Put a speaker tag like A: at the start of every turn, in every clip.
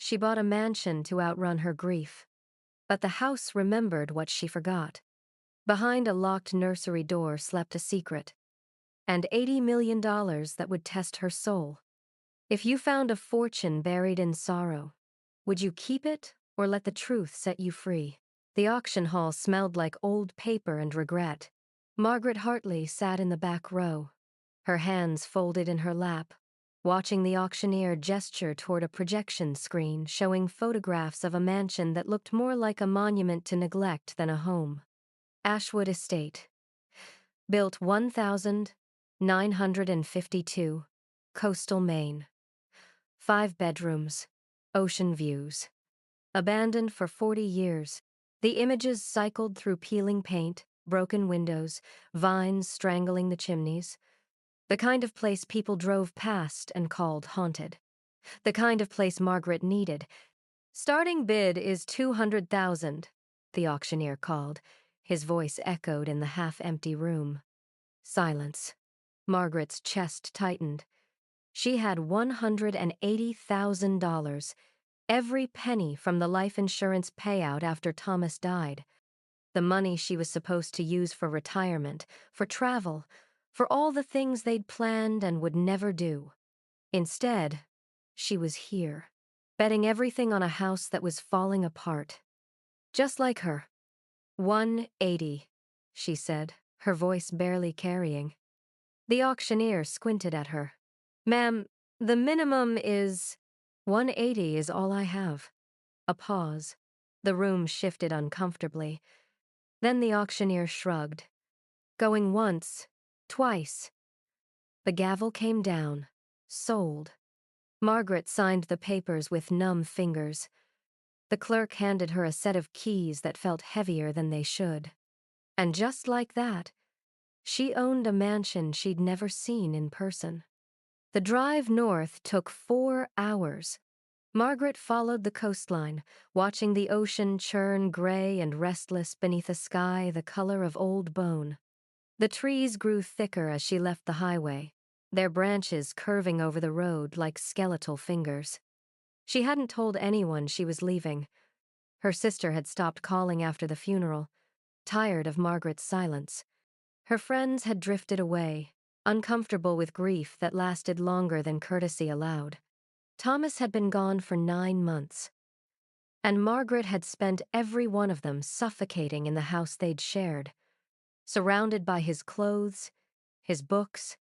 A: She bought a mansion to outrun her grief. But the house remembered what she forgot. Behind a locked nursery door slept a secret. And $80 million that would test her soul. If you found a fortune buried in sorrow, would you keep it or let the truth set you free? The auction hall smelled like old paper and regret. Margaret Hartley sat in the back row, her hands folded in her lap, watching the auctioneer gesture toward a projection screen showing photographs of a mansion that looked more like a monument to neglect than a home. Ashwood Estate. Built 1952, coastal Maine. 5 bedrooms, ocean views. Abandoned for 40 years, the images cycled through peeling paint, broken windows, vines strangling the chimneys. The kind of place people drove past and called haunted. The kind of place Margaret needed. Starting bid is $200,000, the auctioneer called. His voice echoed in the half-empty room. Silence. Margaret's chest tightened. She had $180,000, every penny from the life insurance payout after Thomas died. The money she was supposed to use for retirement, for travel, for all the things they'd planned and would never do. Instead, she was here, betting everything on a house that was falling apart. Just like her. 180, she said, her voice barely carrying. The auctioneer squinted at her. Ma'am, the minimum is... 180 is all I have. A pause. The room shifted uncomfortably. Then the auctioneer shrugged. Going once, twice. The gavel came down. Sold. Margaret signed the papers with numb fingers. The clerk handed her a set of keys that felt heavier than they should. And just like that, she owned a mansion she'd never seen in person. The drive north took 4 hours. Margaret followed the coastline, watching the ocean churn gray and restless beneath a sky the color of old bone. The trees grew thicker as she left the highway, their branches curving over the road like skeletal fingers. She hadn't told anyone she was leaving. Her sister had stopped calling after the funeral, tired of Margaret's silence. Her friends had drifted away, uncomfortable with grief that lasted longer than courtesy allowed. Thomas had been gone for 9 months, and Margaret had spent every one of them suffocating in the house they'd shared, surrounded by his clothes, his books,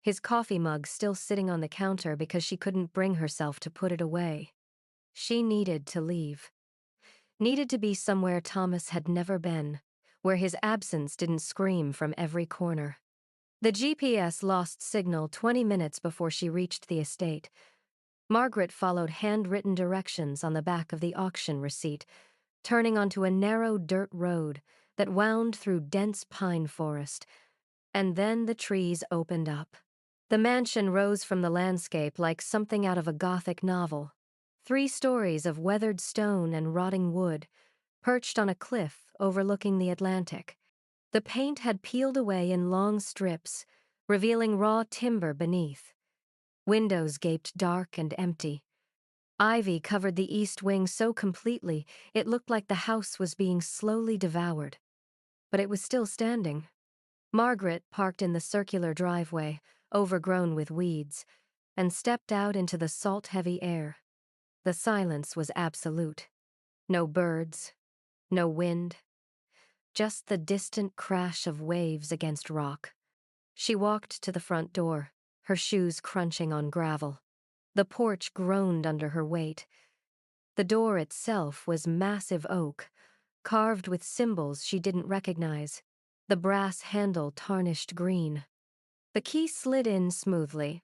A: his coffee mug still sitting on the counter because she couldn't bring herself to put it away. She needed to leave. Needed to be somewhere Thomas had never been, where his absence didn't scream from every corner. The GPS lost signal 20 minutes before she reached the estate. Margaret followed handwritten directions on the back of the auction receipt, turning onto a narrow dirt road that wound through dense pine forest. And then the trees opened up. The mansion rose from the landscape like something out of a Gothic novel. 3 stories of weathered stone and rotting wood, perched on a cliff overlooking the Atlantic. The paint had peeled away in long strips, revealing raw timber beneath. Windows gaped dark and empty. Ivy covered the east wing so completely it looked like the house was being slowly devoured. But it was still standing. Margaret parked in the circular driveway, overgrown with weeds, and stepped out into the salt-heavy air. The silence was absolute. No birds, no wind, just the distant crash of waves against rock. She walked to the front door, her shoes crunching on gravel. The porch groaned under her weight. The door itself was massive oak, carved with symbols she didn't recognize, the brass handle tarnished green. The key slid in smoothly.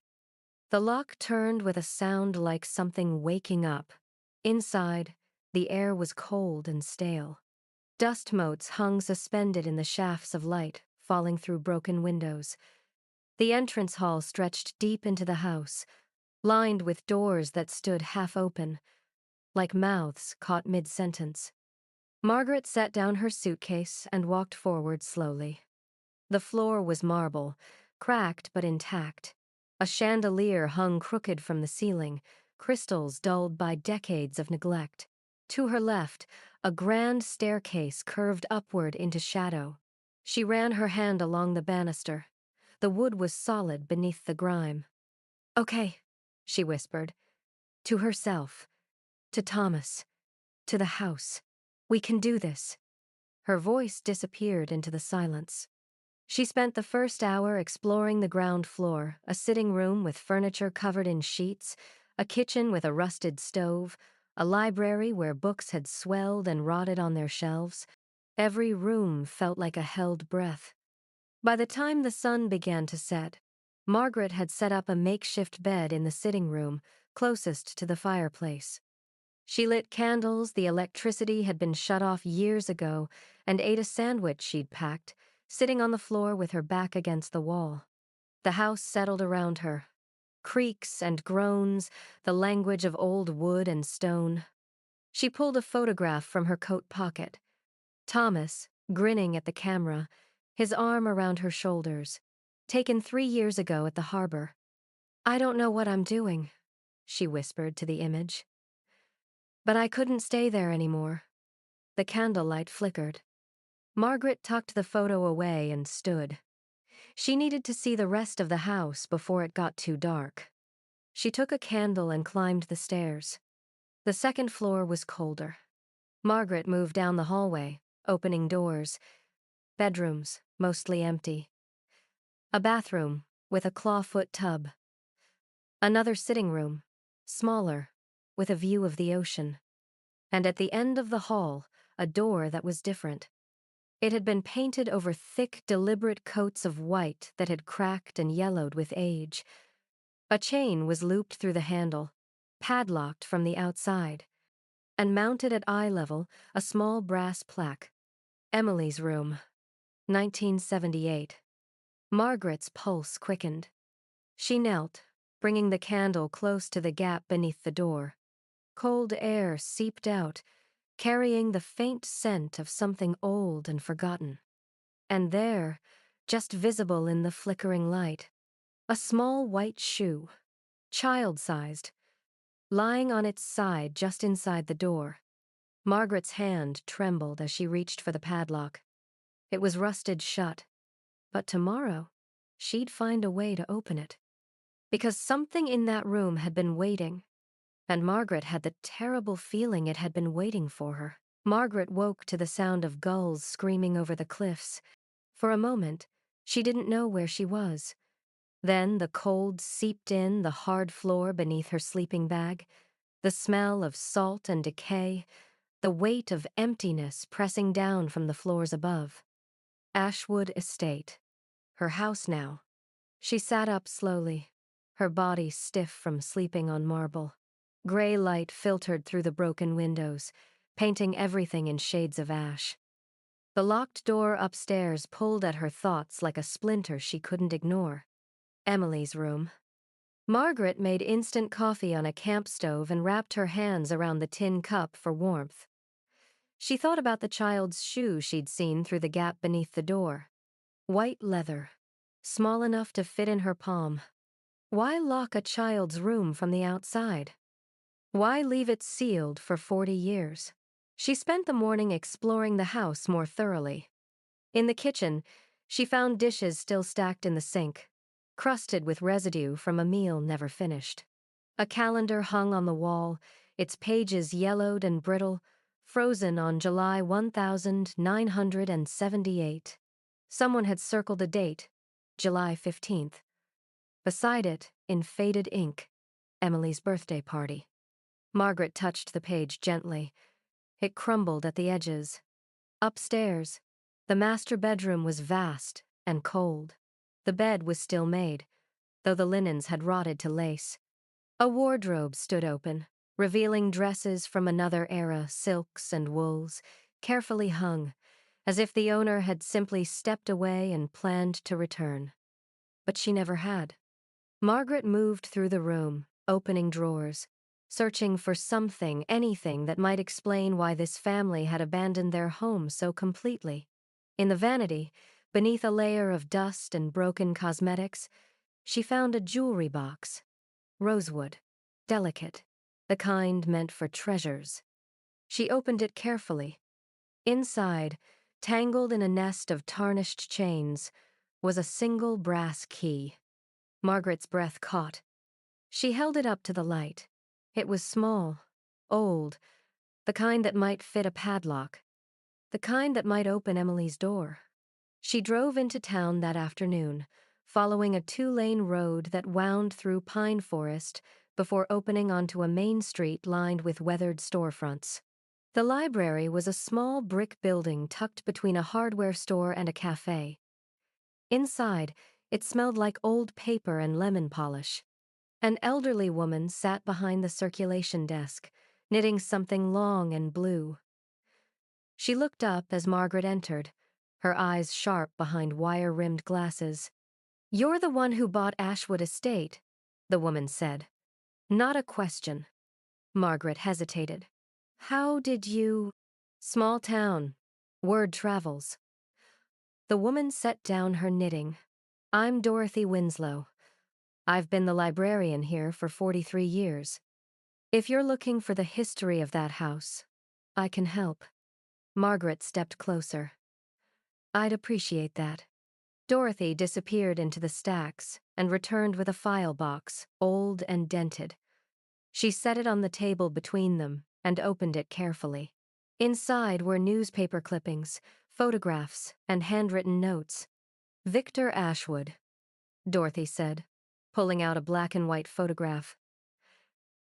A: The lock turned with a sound like something waking up. Inside, the air was cold and stale. Dust motes hung suspended in the shafts of light, falling through broken windows. The entrance hall stretched deep into the house, lined with doors that stood half open, like mouths caught mid-sentence. Margaret set down her suitcase and walked forward slowly. The floor was marble, cracked but intact. A chandelier hung crooked from the ceiling, crystals dulled by decades of neglect. To her left, a grand staircase curved upward into shadow. She ran her hand along the banister. The wood was solid beneath the grime. "Okay," she whispered. To herself, to Thomas, to the house. "We can do this." Her voice disappeared into the silence. She spent the first hour exploring the ground floor, a sitting room with furniture covered in sheets, a kitchen with a rusted stove, a library where books had swelled and rotted on their shelves. Every room felt like a held breath. By the time the sun began to set, Margaret had set up a makeshift bed in the sitting room, closest to the fireplace. She lit candles the electricity had been shut off years ago and ate a sandwich she'd packed, sitting on the floor with her back against the wall. The house settled around her. Creaks and groans, the language of old wood and stone. She pulled a photograph from her coat pocket. Thomas, grinning at the camera, his arm around her shoulders, taken 3 years ago at the harbor. "I don't know what I'm doing," she whispered to the image. But I couldn't stay there anymore. The candlelight flickered. Margaret tucked the photo away and stood. She needed to see the rest of the house before it got too dark. She took a candle and climbed the stairs. The second floor was colder. Margaret moved down the hallway, opening doors. Bedrooms, mostly empty. A bathroom with a clawfoot tub. Another sitting room, smaller, with a view of the ocean. And at the end of the hall, a door that was different. It had been painted over thick, deliberate coats of white that had cracked and yellowed with age. A chain was looped through the handle, padlocked from the outside, and mounted at eye level a small brass plaque. Emily's room, 1978. Margaret's pulse quickened. She knelt, bringing the candle close to the gap beneath the door. Cold air seeped out, carrying the faint scent of something old and forgotten. And there, just visible in the flickering light, a small white shoe, child-sized, lying on its side just inside the door. Margaret's hand trembled as she reached for the padlock. It was rusted shut, but tomorrow she'd find a way to open it. Because something in that room had been waiting, and Margaret had the terrible feeling it had been waiting for her. Margaret woke to the sound of gulls screaming over the cliffs. For a moment, she didn't know where she was. Then the cold seeped in the hard floor beneath her sleeping bag, the smell of salt and decay, the weight of emptiness pressing down from the floors above. Ashwood Estate. Her house now. She sat up slowly, her body stiff from sleeping on marble. Gray light filtered through the broken windows, painting everything in shades of ash. The locked door upstairs pulled at her thoughts like a splinter she couldn't ignore. Emily's room. Margaret made instant coffee on a camp stove and wrapped her hands around the tin cup for warmth. She thought about the child's shoe she'd seen through the gap beneath the door. White leather, small enough to fit in her palm. Why lock a child's room from the outside? Why leave it sealed for 40 years? She spent the morning exploring the house more thoroughly. In the kitchen, she found dishes still stacked in the sink, crusted with residue from a meal never finished. A calendar hung on the wall, its pages yellowed and brittle, frozen on July 1978. Someone had circled a date, July 15th. Beside it, in faded ink, Emily's birthday party. Margaret touched the page gently. It crumbled at the edges. Upstairs, the master bedroom was vast and cold. The bed was still made, though the linens had rotted to lace. A wardrobe stood open, revealing dresses from another era, silks and wools, carefully hung, as if the owner had simply stepped away and planned to return. But she never had. Margaret moved through the room, opening drawers, searching for something, anything that might explain why this family had abandoned their home so completely. In the vanity, beneath a layer of dust and broken cosmetics, she found a jewelry box. Rosewood, delicate, the kind meant for treasures. She opened it carefully. Inside, tangled in a nest of tarnished chains, was a single brass key. Margaret's breath caught. She held it up to the light. It was small, old, the kind that might fit a padlock, the kind that might open Emily's door. She drove into town that afternoon, following a 2-lane road that wound through pine forest before opening onto a main street lined with weathered storefronts. The library was a small brick building tucked between a hardware store and a cafe. Inside, it smelled like old paper and lemon polish. An elderly woman sat behind the circulation desk, knitting something long and blue. She looked up as Margaret entered, her eyes sharp behind wire-rimmed glasses. "You're the one who bought Ashwood Estate," the woman said. Not a question. Margaret hesitated. "How did you—" "Small town. Word travels." The woman set down her knitting. "I'm Dorothy Winslow. I've been the librarian here for 43 years. If you're looking for the history of that house, I can help." Margaret stepped closer. "I'd appreciate that." Dorothy disappeared into the stacks and returned with a file box, old and dented. She set it on the table between them and opened it carefully. Inside were newspaper clippings, photographs, and handwritten notes. "Victor Ashwood," Dorothy said, pulling out a black and white photograph.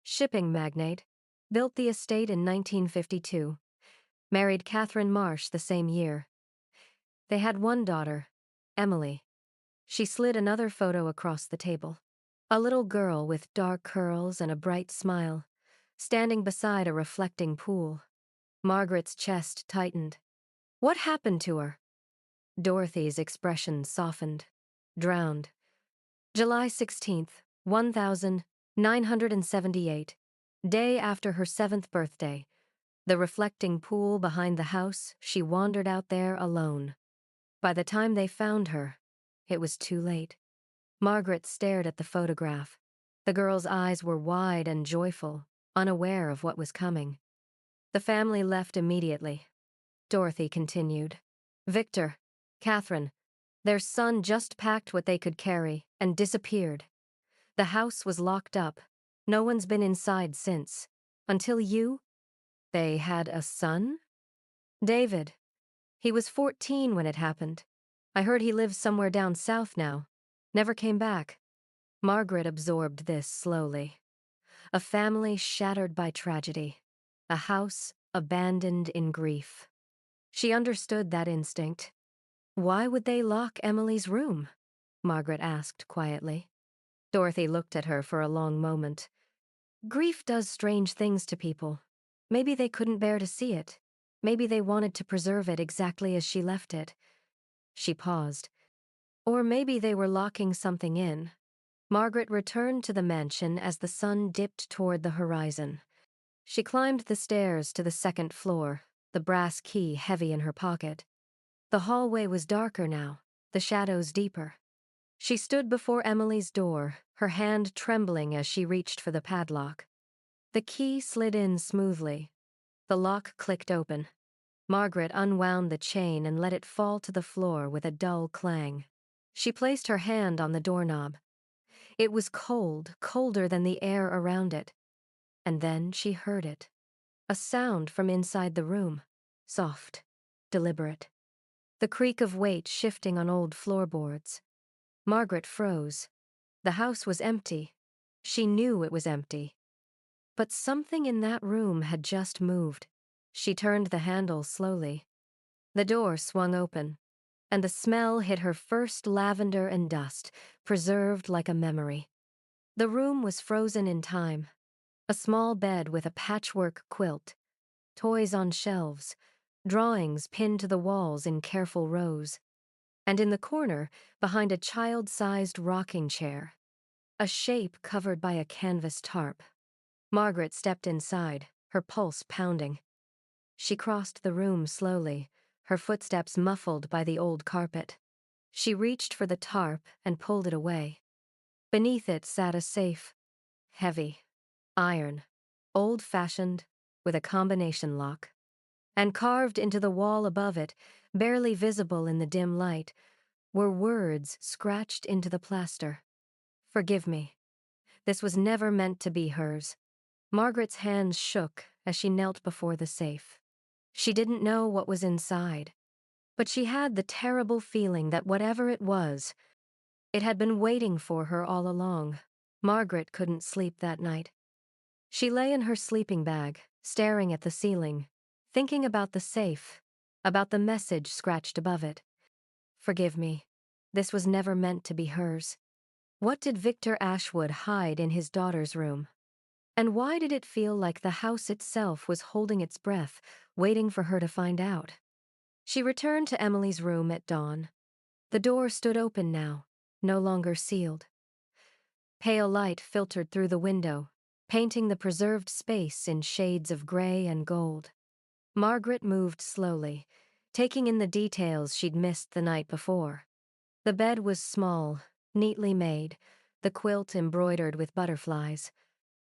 A: "Shipping magnate, built the estate in 1952. Married Catherine Marsh the same year. They had one daughter, Emily." She slid another photo across the table. A little girl with dark curls and a bright smile, standing beside a reflecting pool. Margaret's chest tightened. "What happened to her?" Dorothy's expression softened. "Drowned. July 16th, 1978. Day after her 7th birthday. The reflecting pool behind the house, she wandered out there alone. By the time they found her, it was too late." Margaret stared at the photograph. The girl's eyes were wide and joyful, unaware of what was coming. "The family left immediately," Dorothy continued. "Victor, Catherine, their son just packed what they could carry and disappeared. The house was locked up. No one's been inside since. Until you—" "They had a son?" "David. He was 14 when it happened. I heard he lives somewhere down south now. Never came back." Margaret absorbed this slowly. A family shattered by tragedy. A house abandoned in grief. She understood that instinct. "Why would they lock Emily's room?" Margaret asked quietly. Dorothy looked at her for a long moment. "Grief does strange things to people. Maybe they couldn't bear to see it. Maybe they wanted to preserve it exactly as she left it." She paused. "Or maybe they were locking something in." Margaret returned to the mansion as the sun dipped toward the horizon. She climbed the stairs to the 2nd floor, the brass key heavy in her pocket. The hallway was darker now, the shadows deeper. She stood before Emily's door, her hand trembling as she reached for the padlock. The key slid in smoothly. The lock clicked open. Margaret unwound the chain and let it fall to the floor with a dull clang. She placed her hand on the doorknob. It was cold, colder than the air around it. And then she heard it. A sound from inside the room. Soft, deliberate. The creak of weight shifting on old floorboards. Margaret froze. The house was empty. She knew it was empty. But something in that room had just moved. She turned the handle slowly. The door swung open, and the smell hit her first lavender and dust, preserved like a memory. The room was frozen in time. A small bed with a patchwork quilt, toys on shelves, drawings pinned to the walls in careful rows. And in the corner, behind a child-sized rocking chair, a shape covered by a canvas tarp. Margaret stepped inside, her pulse pounding. She crossed the room slowly, her footsteps muffled by the old carpet. She reached for the tarp and pulled it away. Beneath it sat a safe, heavy, iron. old-fashioned, with a combination lock. And carved into the wall above it, barely visible in the dim light, were words scratched into the plaster. "Forgive me. This was never meant to be hers." Margaret's hands shook as she knelt before the safe. She didn't know what was inside, but she had the terrible feeling that whatever it was, it had been waiting for her all along. Margaret couldn't sleep that night. She lay in her sleeping bag, staring at the ceiling, thinking about the safe, about the message scratched above it. "Forgive me. This was never meant to be hers." What did Victor Ashwood hide in his daughter's room? And why did it feel like the house itself was holding its breath, waiting for her to find out? She returned to Emily's room at dawn. The door stood open now, no longer sealed. Pale light filtered through the window, painting the preserved space in shades of gray and gold. Margaret moved slowly, taking in the details she'd missed the night before. The bed was small, neatly made, the quilt embroidered with butterflies.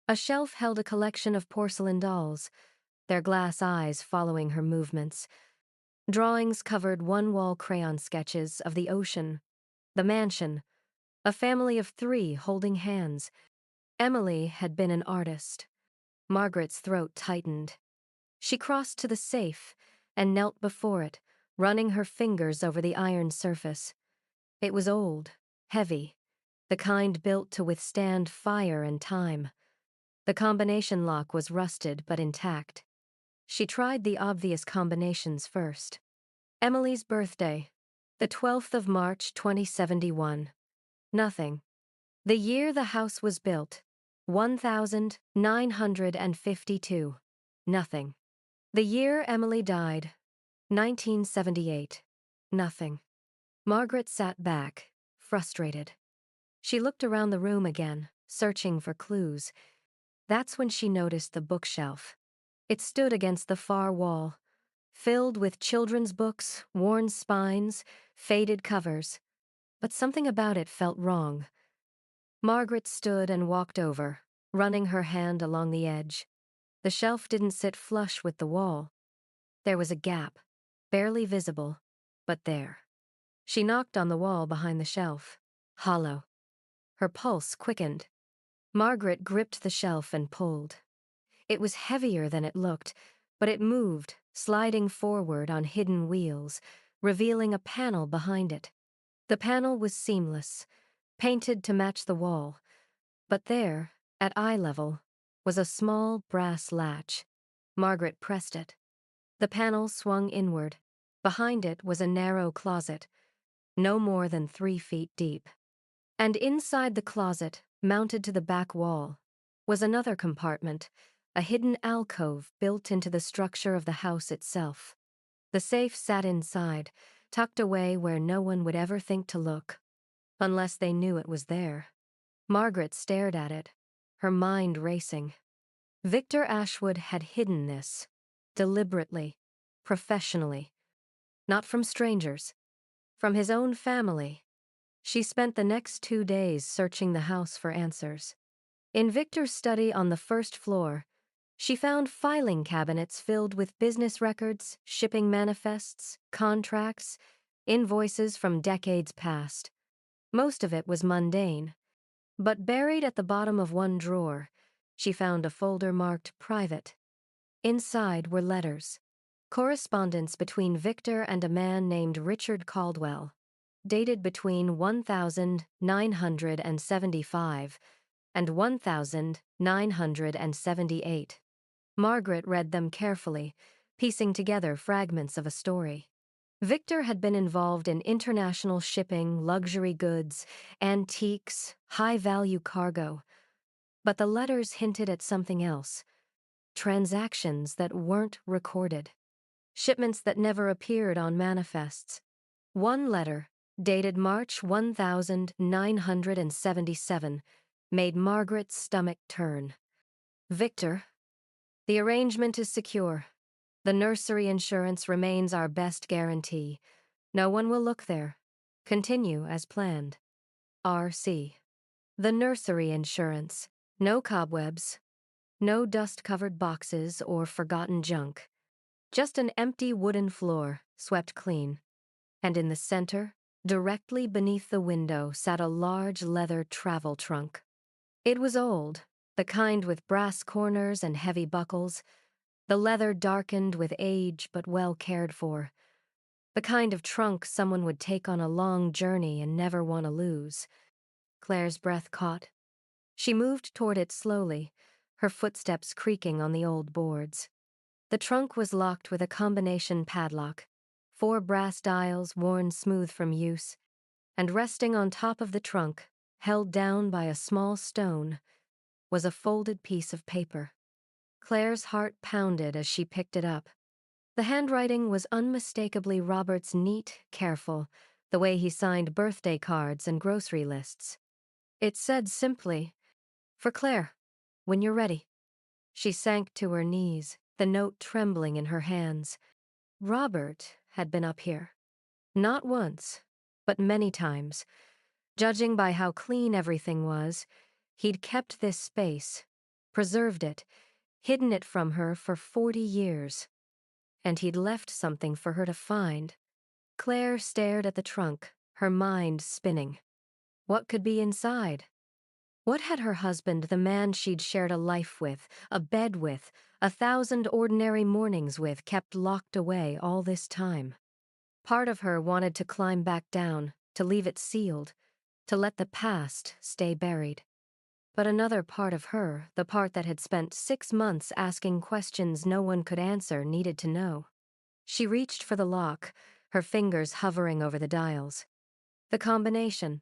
A: A shelf held a collection of porcelain dolls, their glass eyes following her movements. Drawings covered one-wall crayon sketches of the ocean, the mansion, a family of 3 holding hands. Emily had been an artist. Margaret's throat tightened. She crossed to the safe and knelt before it, running her fingers over the iron surface. It was old, heavy, the kind built to withstand fire and time. The combination lock was rusted but intact. She tried the obvious combinations first. Emily's birthday, the 12th of March, 2071. Nothing. The year the house was built, 1952. Nothing. The year Emily died, 1978. Nothing. Margaret sat back, frustrated. She looked around the room again, searching for clues. That's when she noticed the bookshelf. It stood against the far wall, filled with children's books, worn spines, faded covers. But something about it felt wrong. Margaret stood and walked over, running her hand along the edge. The shelf didn't sit flush with the wall. There was a gap, barely visible, but there. She knocked on the wall behind the shelf. Hollow. Her pulse quickened. Margaret gripped the shelf and pulled. It was heavier than it looked, but it moved, sliding forward on hidden wheels, revealing a panel behind it. The panel was seamless, painted to match the wall, but there, at eye level, was a small brass latch. Margaret pressed it. The panel swung inward. Behind it was a narrow closet, no more than 3 feet deep. And inside the closet, mounted to the back wall, was another compartment, a hidden alcove built into the structure of the house itself. The safe sat inside, tucked away where no one would ever think to look, unless they knew it was there. Margaret stared at it, her mind racing. Victor Ashwood had hidden this, deliberately, professionally. Not from strangers, from his own family. She spent the next 2 days searching the house for answers. In Victor's study on the first floor, she found filing cabinets filled with business records, shipping manifests, contracts, invoices from decades past. Most of it was mundane, but buried at the bottom of one drawer, she found a folder marked Private. Inside were letters, correspondence between Victor and a man named Richard Caldwell, dated between 1975 and 1978. Margaret read them carefully, piecing together fragments of a story. Victor had been involved in international shipping, luxury goods, antiques, high-value cargo. But the letters hinted at something else. Transactions that weren't recorded. Shipments that never appeared on manifests. One letter, dated March 1977, made Margaret's stomach turn. Victor, the arrangement is secure. The nursery insurance remains our best guarantee. No one will look there. Continue as planned. R.C. The nursery insurance. No cobwebs. No dust-covered boxes or forgotten junk. Just an empty wooden floor, swept clean. And in the center, directly beneath the window, sat a large leather travel trunk. It was old, the kind with brass corners and heavy buckles, the leather darkened with age but well cared for. The kind of trunk someone would take on a long journey and never want to lose. Claire's breath caught. She moved toward it slowly, her footsteps creaking on the old boards. The trunk was locked with a combination padlock, 4 brass dials worn smooth from use, and resting on top of the trunk, held down by a small stone, was a folded piece of paper. Claire's heart pounded as she picked it up. The handwriting was unmistakably Robert's neat, careful, the way he signed birthday cards and grocery lists. It said simply, "For Claire, when you're ready." She sank to her knees, the note trembling in her hands. Robert had been up here. Not once, but many times. Judging by how clean everything was, he'd kept this space, preserved it, hidden it from her for 40 years. And he'd left something for her to find. Claire stared at the trunk, her mind spinning. What could be inside? What had her husband, the man she'd shared a life with, a bed with, 1,000 ordinary mornings with, kept locked away all this time? Part of her wanted to climb back down, to leave it sealed, to let the past stay buried. But another part of her, the part that had spent 6 months asking questions no one could answer, needed to know. She reached for the lock, her fingers hovering over the dials. The combination.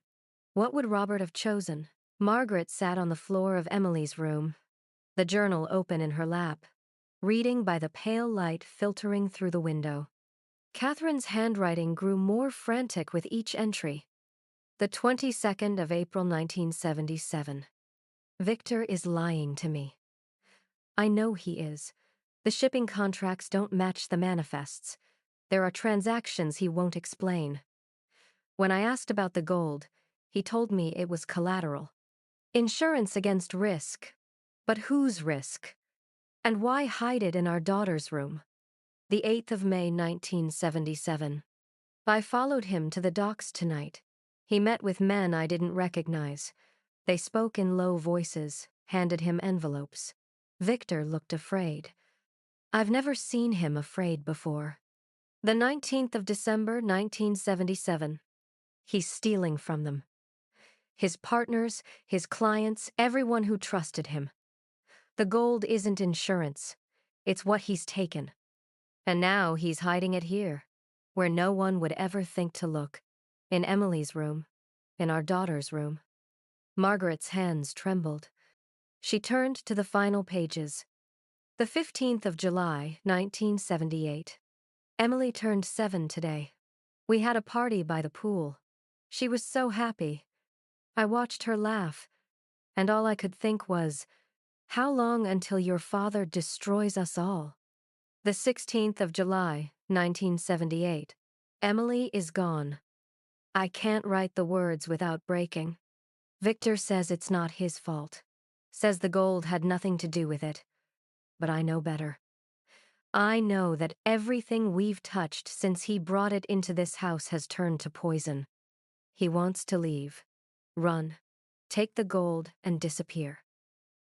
A: What would Robert have chosen? Margaret sat on the floor of Emily's room, the journal open in her lap, reading by the pale light filtering through the window. Catherine's handwriting grew more frantic with each entry. The 22nd of April 1977. Victor is lying to me. I know he is. The shipping contracts don't match the manifests. There are transactions he won't explain. When I asked about the gold, he told me it was collateral. Insurance against risk. But whose risk? And why hide it in our daughter's room? The 8th of May, 1977. I followed him to the docks tonight. He met with men I didn't recognize. They spoke in low voices, handed him envelopes. Victor looked afraid. I've never seen him afraid before. The 19th of December, 1977. He's stealing from them. His partners, his clients, everyone who trusted him. The gold isn't insurance. It's what he's taken. And now he's hiding it here, where no one would ever think to look. In Emily's room, in our daughter's room. Margaret's hands trembled. She turned to the final pages. The 15th of July, 1978. Emily turned 7 today. We had a party by the pool. She was so happy. I watched her laugh, and all I could think was, how long until your father destroys us all? The 16th of July, 1978. Emily is gone. I can't write the words without breaking. Victor says it's not his fault. Says the gold had nothing to do with it. But I know better. I know that everything we've touched since he brought it into this house has turned to poison. He wants to leave. Run. Take the gold and disappear.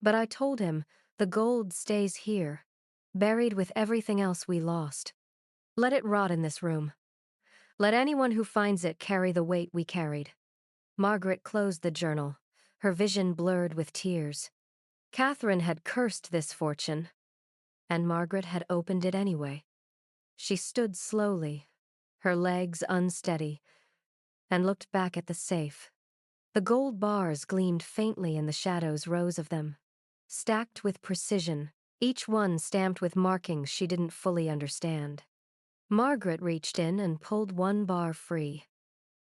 A: But I told him the gold stays here, buried with everything else we lost. Let it rot in this room. Let anyone who finds it carry the weight we carried. Margaret closed the journal, her vision blurred with tears. Catherine had cursed this fortune, and Margaret had opened it anyway. She stood slowly, her legs unsteady, and looked back at the safe. The gold bars gleamed faintly in the shadows, rows of them, stacked with precision, each one stamped with markings she didn't fully understand. Margaret reached in and pulled one bar free.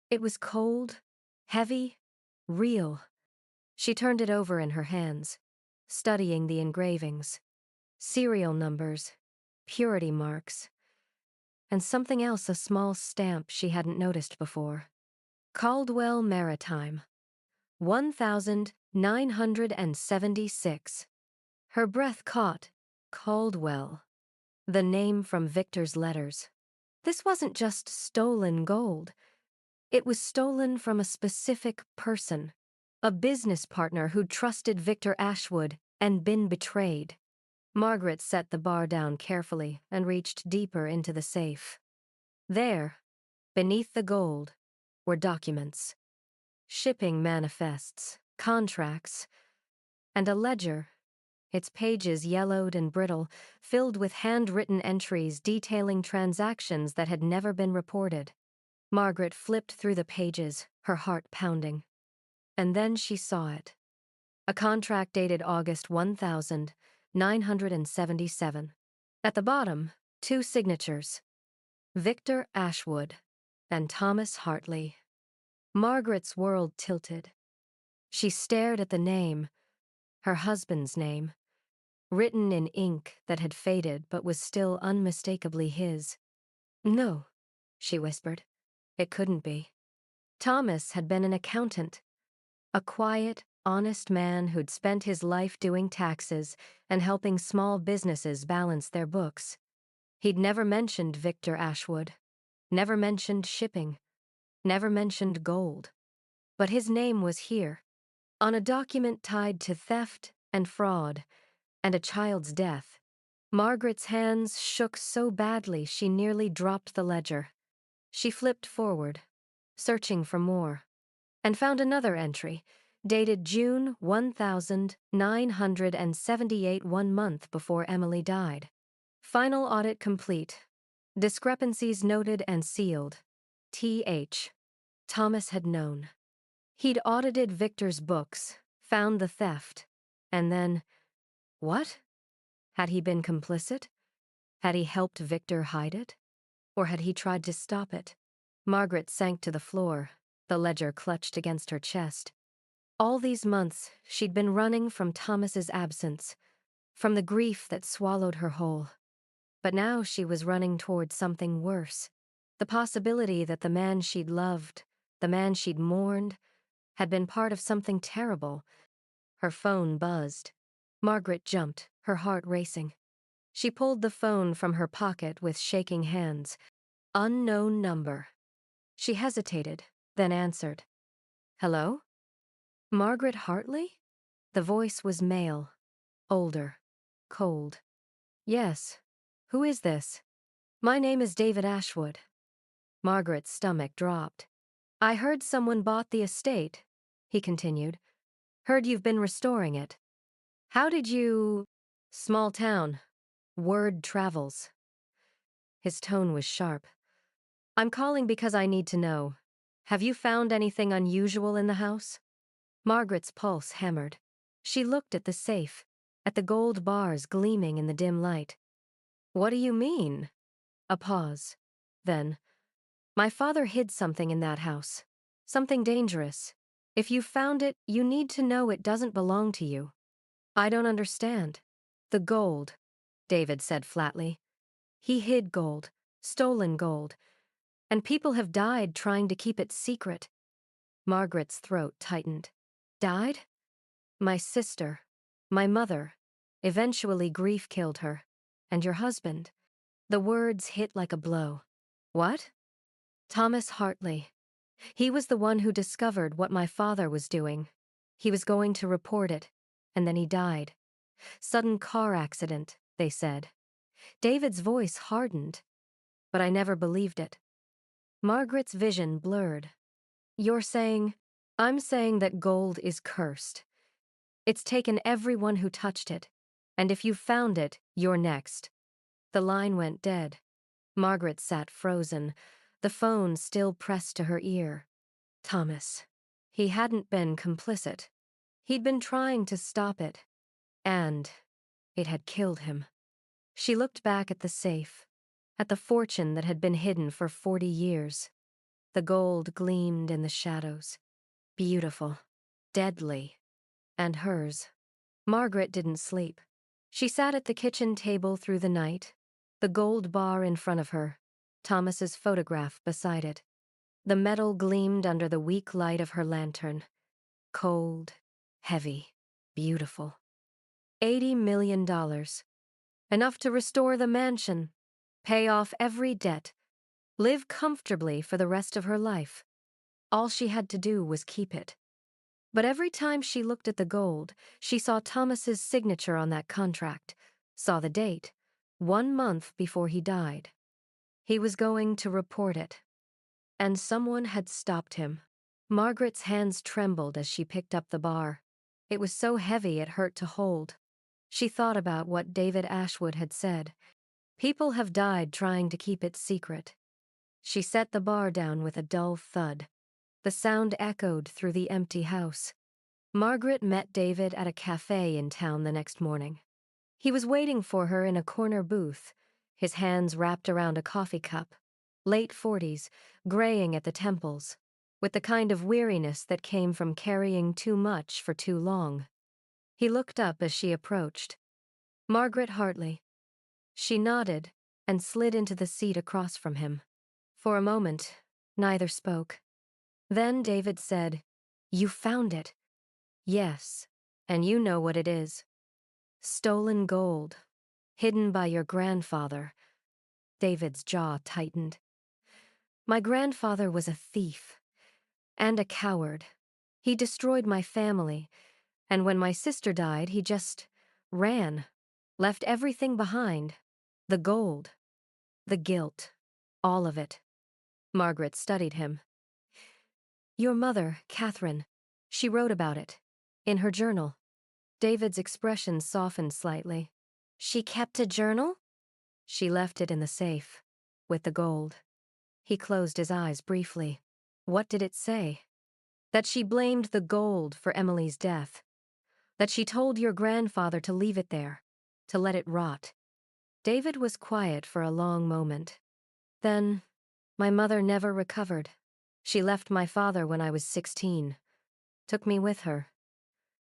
A: It was cold, heavy, real. She turned it over in her hands, studying the engravings, serial numbers, purity marks, and something else, a small stamp she hadn't noticed before. Caldwell Maritime, 1976. Her breath caught. Caldwell. The name from Victor's letters. This wasn't just stolen gold. It was stolen from a specific person. A business partner who'd trusted Victor Ashwood and been betrayed. Margaret set the bar down carefully and reached deeper into the safe. There, beneath the gold, were documents. Shipping manifests, contracts, and a ledger, its pages yellowed and brittle, filled with handwritten entries detailing transactions that had never been reported. Margaret flipped through the pages, her heart pounding. And then she saw it. A contract dated August 1977. At the bottom, 2 signatures. Victor Ashwood and Thomas Hartley. Margaret's world tilted. She stared at the name, her husband's name, written in ink that had faded but was still unmistakably his. No, she whispered. It couldn't be. Thomas had been an accountant. A quiet, honest man who'd spent his life doing taxes and helping small businesses balance their books. He'd never mentioned Victor Ashwood, never mentioned shipping, never mentioned gold. But his name was here, on a document tied to theft and fraud and a child's death. Margaret's hands shook so badly she nearly dropped the ledger. She flipped forward, searching for more, and found another entry, dated June 1978, 1 month before Emily died. Final audit complete. Discrepancies noted and sealed. T.H. Thomas had known. He'd audited Victor's books, found the theft, and then... What? Had he been complicit? Had he helped Victor hide it? Or had he tried to stop it? Margaret sank to the floor, the ledger clutched against her chest. All these months, she'd been running from Thomas's absence, from the grief that swallowed her whole. But now she was running toward something worse. The possibility that the man she'd loved, the man she'd mourned, had been part of something terrible. Her phone buzzed. Margaret jumped, her heart racing. She pulled the phone from her pocket with shaking hands. Unknown number. She hesitated, then answered. Hello? Margaret Hartley? The voice was male, older, cold. Yes. Who is this? My name is David Ashwood. Margaret's stomach dropped. I heard someone bought the estate, he continued. Heard you've been restoring it. How did you... Small town. Word travels. His tone was sharp. I'm calling because I need to know. Have you found anything unusual in the house? Margaret's pulse hammered. She looked at the safe, at the gold bars gleaming in the dim light. What do you mean? A pause. Then, my father hid something in that house. Something dangerous. If you found it, you need to know it doesn't belong to you. I don't understand. The gold, David said flatly. He hid gold, stolen gold, and people have died trying to keep it secret. Margaret's throat tightened. Died? My sister, my mother. Eventually grief killed her. And your husband. The words hit like a blow. What? Thomas Hartley. He was the one who discovered what my father was doing. He was going to report it, and then he died. Sudden car accident, they said. David's voice hardened, but I never believed it. Margaret's vision blurred. You're saying... I'm saying that gold is cursed. It's taken everyone who touched it, and if you found it, you're next. The line went dead. Margaret sat frozen, the phone still pressed to her ear. Thomas. He hadn't been complicit. He'd been trying to stop it, and it had killed him. She looked back at the safe, at the fortune that had been hidden for 40 years. The gold gleamed in the shadows. Beautiful, deadly, and hers. Margaret didn't sleep. She sat at the kitchen table through the night, the gold bar in front of her, Thomas's photograph beside it. The metal gleamed under the weak light of her lantern. Cold, heavy, beautiful. $80 million. Enough to restore the mansion, pay off every debt, live comfortably for the rest of her life. All she had to do was keep it. But every time she looked at the gold, she saw Thomas's signature on that contract, saw the date, 1 month before he died. He was going to report it. And someone had stopped him. Margaret's hands trembled as she picked up the bar. It was so heavy it hurt to hold. She thought about what David Ashwood had said. People have died trying to keep it secret. She set the bar down with a dull thud. The sound echoed through the empty house. Margaret met David at a cafe in town the next morning. He was waiting for her in a corner booth, his hands wrapped around a coffee cup. Late 40s, graying at the temples, with the kind of weariness that came from carrying too much for too long. He looked up as she approached. Margaret Hartley. She nodded and slid into the seat across from him. For a moment, neither spoke. Then David said, "You found it." "Yes, and you know what it is. Stolen gold, hidden by your grandfather." David's jaw tightened. "My grandfather was a thief and a coward. He destroyed my family, and when my sister died, he just ran, left everything behind. The gold, the guilt, all of it." Margaret studied him. "Your mother, Catherine, she wrote about it, in her journal." David's expression softened slightly. "She kept a journal?" "She left it in the safe, with the gold." He closed his eyes briefly. What did it say? That she blamed the gold for Emily's death. That she told your grandfather to leave it there, to let it rot. David was quiet for a long moment. "Then, my mother never recovered. She left my father when I was 16. Took me with her.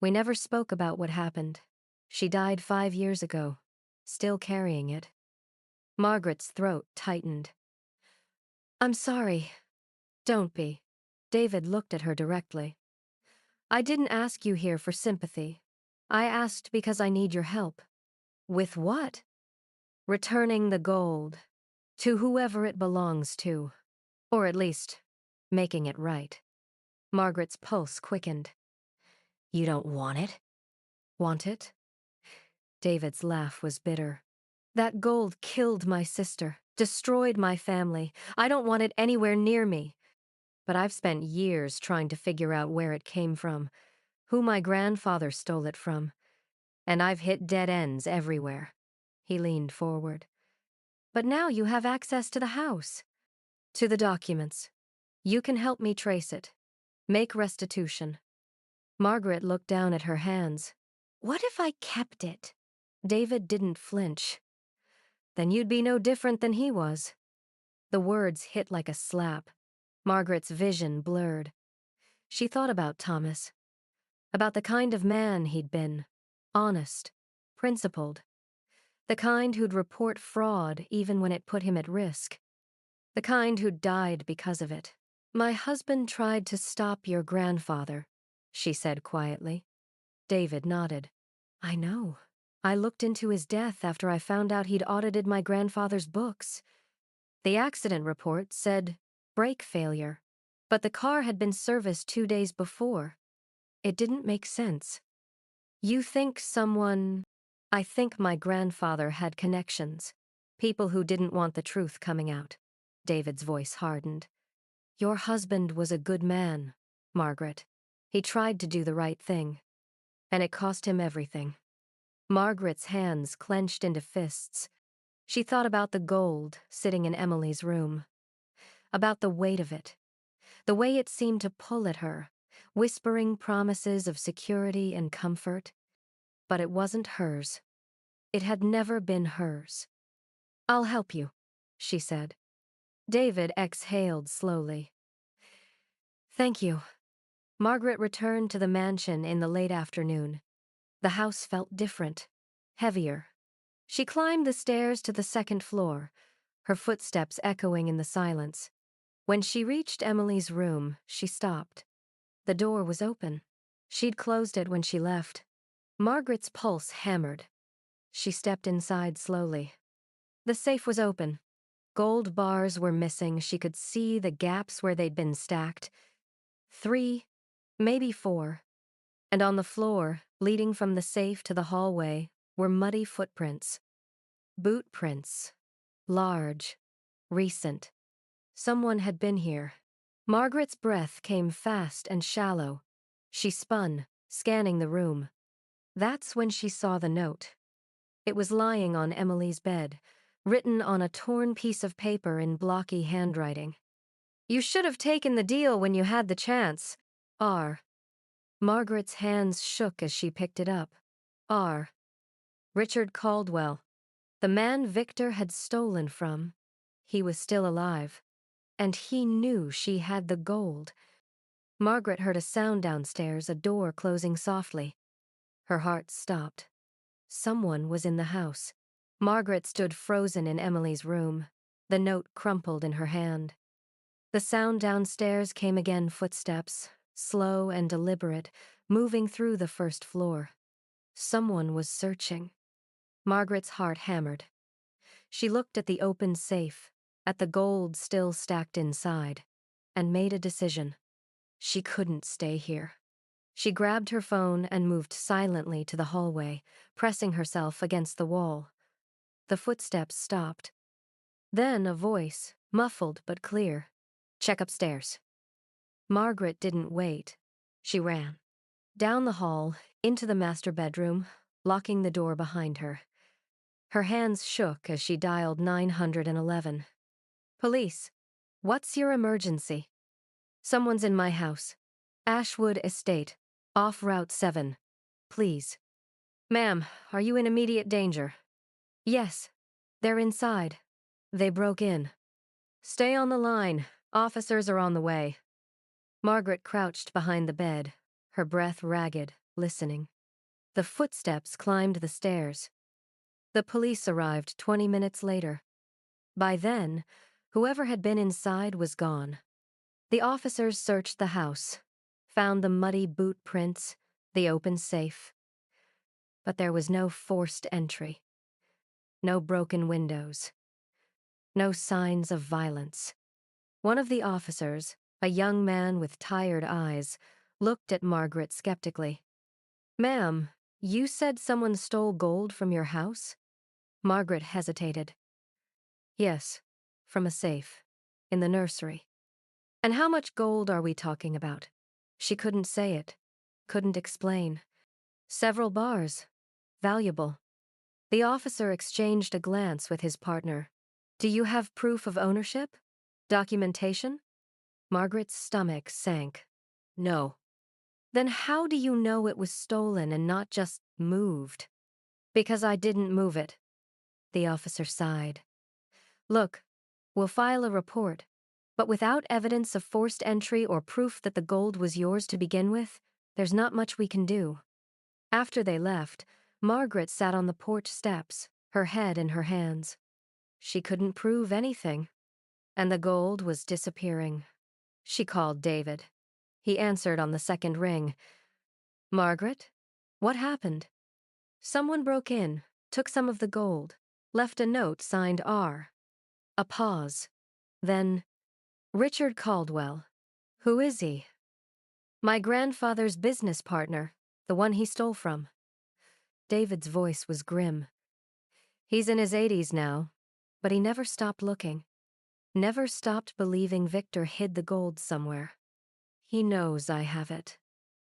A: We never spoke about what happened. She died 5 years ago, still carrying it." Margaret's throat tightened. "I'm sorry." "Don't be." David looked at her directly. "I didn't ask you here for sympathy. I asked because I need your help." "With what?" "Returning the gold. To whoever it belongs to. Or at least, making it right." Margaret's pulse quickened. "You don't want it?" "Want it?" David's laugh was bitter. "That gold killed my sister, destroyed my family. I don't want it anywhere near me. But I've spent years trying to figure out where it came from, who my grandfather stole it from. And I've hit dead ends everywhere." He leaned forward. "But now you have access to the house. To the documents. You can help me trace it. Make restitution." Margaret looked down at her hands. "What if I kept it?" David didn't flinch. "Then you'd be no different than he was." The words hit like a slap. Margaret's vision blurred. She thought about Thomas. About the kind of man he'd been. Honest. Principled. The kind who'd report fraud even when it put him at risk. The kind who'd died because of it. "My husband tried to stop your grandfather," she said quietly. David nodded. "I know. I looked into his death after I found out he'd audited my grandfather's books. The accident report said brake failure, but the car had been serviced 2 days before. It didn't make sense." "You think someone—" "I think my grandfather had connections. People who didn't want the truth coming out." David's voice hardened. "Your husband was a good man, Margaret. He tried to do the right thing. And it cost him everything." Margaret's hands clenched into fists. She thought about the gold sitting in Emily's room. About the weight of it. The way it seemed to pull at her, whispering promises of security and comfort. But it wasn't hers. It had never been hers. "I'll help you," she said. David exhaled slowly. "Thank you." Margaret returned to the mansion in the late afternoon. The house felt different, heavier. She climbed the stairs to the second floor, her footsteps echoing in the silence. When she reached Emily's room, she stopped. The door was open. She'd closed it when she left. Margaret's pulse hammered. She stepped inside slowly. The safe was open. Gold bars were missing. She could see the gaps where they'd been stacked. 3, maybe 4. And on the floor, leading from the safe to the hallway, were muddy footprints. Boot prints. Large. Recent. Someone had been here. Margaret's breath came fast and shallow. She spun, scanning the room. That's when she saw the note. It was lying on Emily's bed, written on a torn piece of paper in blocky handwriting. "You should have taken the deal when you had the chance. R." Margaret's hands shook as she picked it up. R. Richard Caldwell. The man Victor had stolen from. He was still alive. And he knew she had the gold. Margaret heard a sound downstairs, a door closing softly. Her heart stopped. Someone was in the house. Margaret stood frozen in Emily's room, the note crumpled in her hand. The sound downstairs came again, footsteps, slow and deliberate, moving through the first floor. Someone was searching. Margaret's heart hammered. She looked at the open safe, at the gold still stacked inside, and made a decision. She couldn't stay here. She grabbed her phone and moved silently to the hallway, pressing herself against the wall. The footsteps stopped. Then a voice, muffled but clear. "Check upstairs." Margaret didn't wait. She ran. Down the hall, into the master bedroom, locking the door behind her. Her hands shook as she dialed 911. "Police. What's your emergency?" "Someone's in my house. Ashwood Estate. Off Route 7. Please." "Ma'am, are you in immediate danger?" "Yes. They're inside. They broke in." "Stay on the line. Officers are on the way." Margaret crouched behind the bed, her breath ragged, listening. The footsteps climbed the stairs. The police arrived 20 minutes later. By then, whoever had been inside was gone. The officers searched the house, found the muddy boot prints, the open safe. But there was no forced entry. No broken windows. No signs of violence. One of the officers, a young man with tired eyes, looked at Margaret skeptically. "Ma'am, you said someone stole gold from your house?" Margaret hesitated. "Yes, from a safe, in the nursery." "And how much gold are we talking about?" She couldn't say it, couldn't explain. "Several bars. Valuable." The officer exchanged a glance with his partner. "Do you have proof of ownership? Documentation?" Margaret's stomach sank. "No." "Then how do you know it was stolen and not just moved?" "Because I didn't move it." The officer sighed. "Look, we'll file a report, but without evidence of forced entry or proof that the gold was yours to begin with, there's not much we can do." After they left, Margaret sat on the porch steps, her head in her hands. She couldn't prove anything, and the gold was disappearing. She called David. He answered on the second ring. "Margaret? What happened?" "Someone broke in, took some of the gold, left a note signed R." A pause. Then, "Richard Caldwell. Who is he?" "My grandfather's business partner, the one he stole from." David's voice was grim. "He's in his 80s now, but he never stopped looking. Never stopped believing Victor hid the gold somewhere. He knows I have it."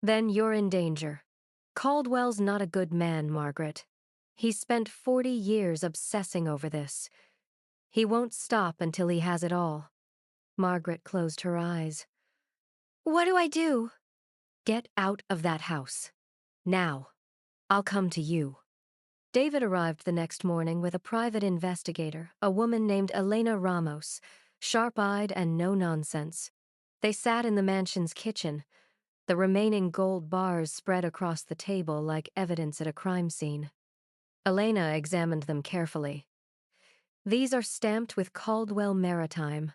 A: "Then you're in danger. Caldwell's not a good man, Margaret. He's spent 40 years obsessing over this. He won't stop until he has it all." Margaret closed her eyes. "What do I do?" "Get out of that house. Now. I'll come to you." David arrived the next morning with a private investigator, a woman named Elena Ramos, sharp-eyed and no-nonsense. They sat in the mansion's kitchen, the remaining gold bars spread across the table like evidence at a crime scene. Elena examined them carefully. "These are stamped with Caldwell Maritime.